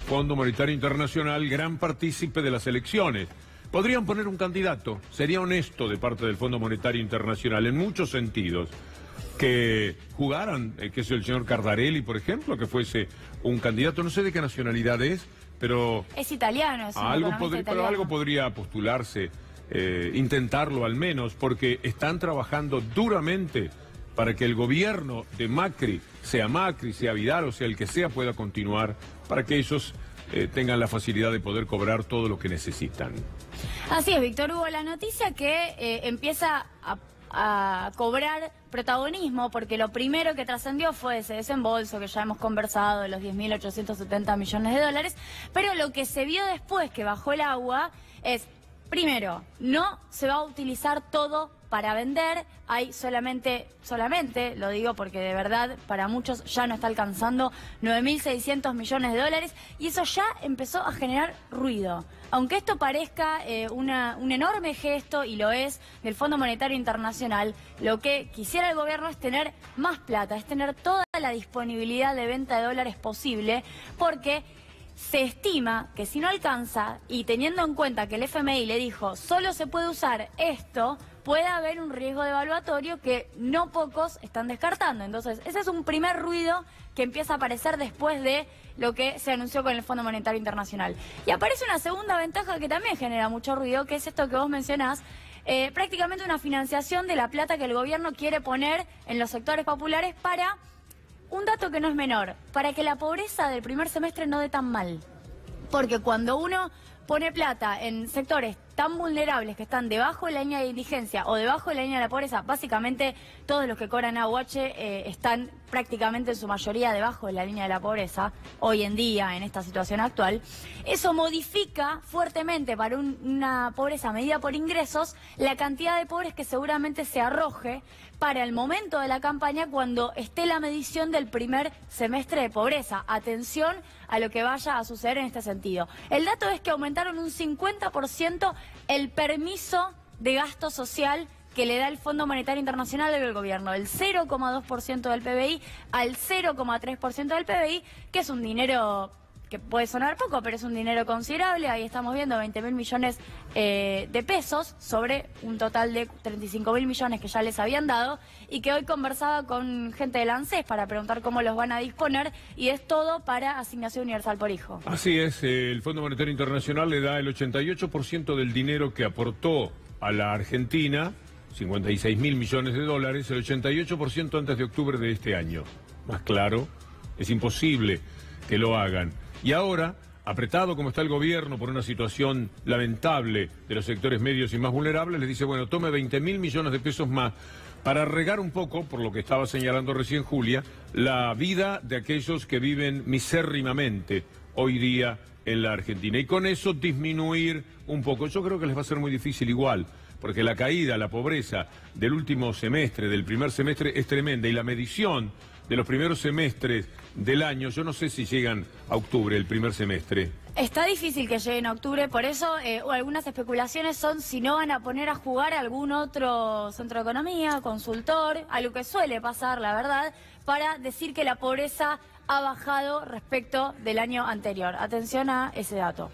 Fondo Monetario Internacional gran partícipe de las elecciones. Podrían poner un candidato, sería honesto de parte del Fondo Monetario Internacional en muchos sentidos. Que jugaran, que es el señor Cardarelli, por ejemplo, que fuese un candidato, no sé de qué nacionalidad es, pero... Es italiano, es un italiano. Pero algo podría postularse, intentarlo al menos, porque están trabajando duramente para que el gobierno de Macri, sea Vidal o sea el que sea, pueda continuar, para que ellos tengan la facilidad de poder cobrar todo lo que necesitan. Así es, Víctor Hugo, la noticia que empieza a cobrar protagonismo, porque lo primero que trascendió fue ese desembolso que ya hemos conversado de los 10.870 millones de dólares, pero lo que se vio después que bajó el agua es, primero, no se va a utilizar todo para vender, hay solamente, lo digo porque de verdad para muchos ya no está alcanzando 9.600 millones de dólares y eso ya empezó a generar ruido. Aunque esto parezca un enorme gesto, y lo es, del Fondo Monetario Internacional, lo que quisiera el gobierno es tener más plata, es tener toda la disponibilidad de venta de dólares posible, porque se estima que si no alcanza, y teniendo en cuenta que el FMI le dijo solo se puede usar esto, puede haber un riesgo devaluatorio que no pocos están descartando. Entonces, ese es un primer ruido que empieza a aparecer después de lo que se anunció con el Fondo Monetario Internacional. Y aparece una segunda ventaja que también genera mucho ruido, que es esto que vos mencionás, prácticamente una financiación de la plata que el gobierno quiere poner en los sectores populares para... Un dato que no es menor, para que la pobreza del primer semestre no dé tan mal. Porque cuando uno pone plata en sectores tan vulnerables que están debajo de la línea de indigencia o debajo de la línea de la pobreza, básicamente todos los que cobran AUH están prácticamente en su mayoría debajo de la línea de la pobreza, hoy en día, en esta situación actual, eso modifica fuertemente para una pobreza medida por ingresos la cantidad de pobres que seguramente se arroje para el momento de la campaña cuando esté la medición del primer semestre de pobreza. Atención a lo que vaya a suceder en este sentido. El dato es que aumentaron un 50% el permiso de gasto social que le da el Fondo Monetario Internacional del gobierno, del 0,2% del PBI al 0,3% del PBI, que es un dinero que puede sonar poco, pero es un dinero considerable. Ahí estamos viendo 20.000 millones de pesos sobre un total de 35.000 millones que ya les habían dado, y que hoy conversaba con gente del ANSES para preguntar cómo los van a disponer, y es todo para asignación universal por hijo. Así es, el Fondo Monetario Internacional le da el 88% del dinero que aportó a la Argentina, 56.000 millones de dólares, el 88% antes de octubre de este año. Más claro, es imposible que lo hagan. Y ahora, apretado como está el gobierno por una situación lamentable de los sectores medios y más vulnerables, les dice, bueno, tome 20.000 millones de pesos más para regar un poco, por lo que estaba señalando recién Julia, la vida de aquellos que viven misérrimamente hoy día en la Argentina. Y con eso disminuir un poco. Yo creo que les va a ser muy difícil igual, porque la caída, la pobreza del último semestre, del primer semestre, es tremenda, y la medición de los primeros semestres del año, yo no sé si llegan a octubre, el primer semestre. Está difícil que lleguen a octubre, por eso algunas especulaciones son si no van a poner a jugar algún otro centro de economía, consultor, algo que suele pasar, la verdad, para decir que la pobreza ha bajado respecto del año anterior. Atención a ese dato.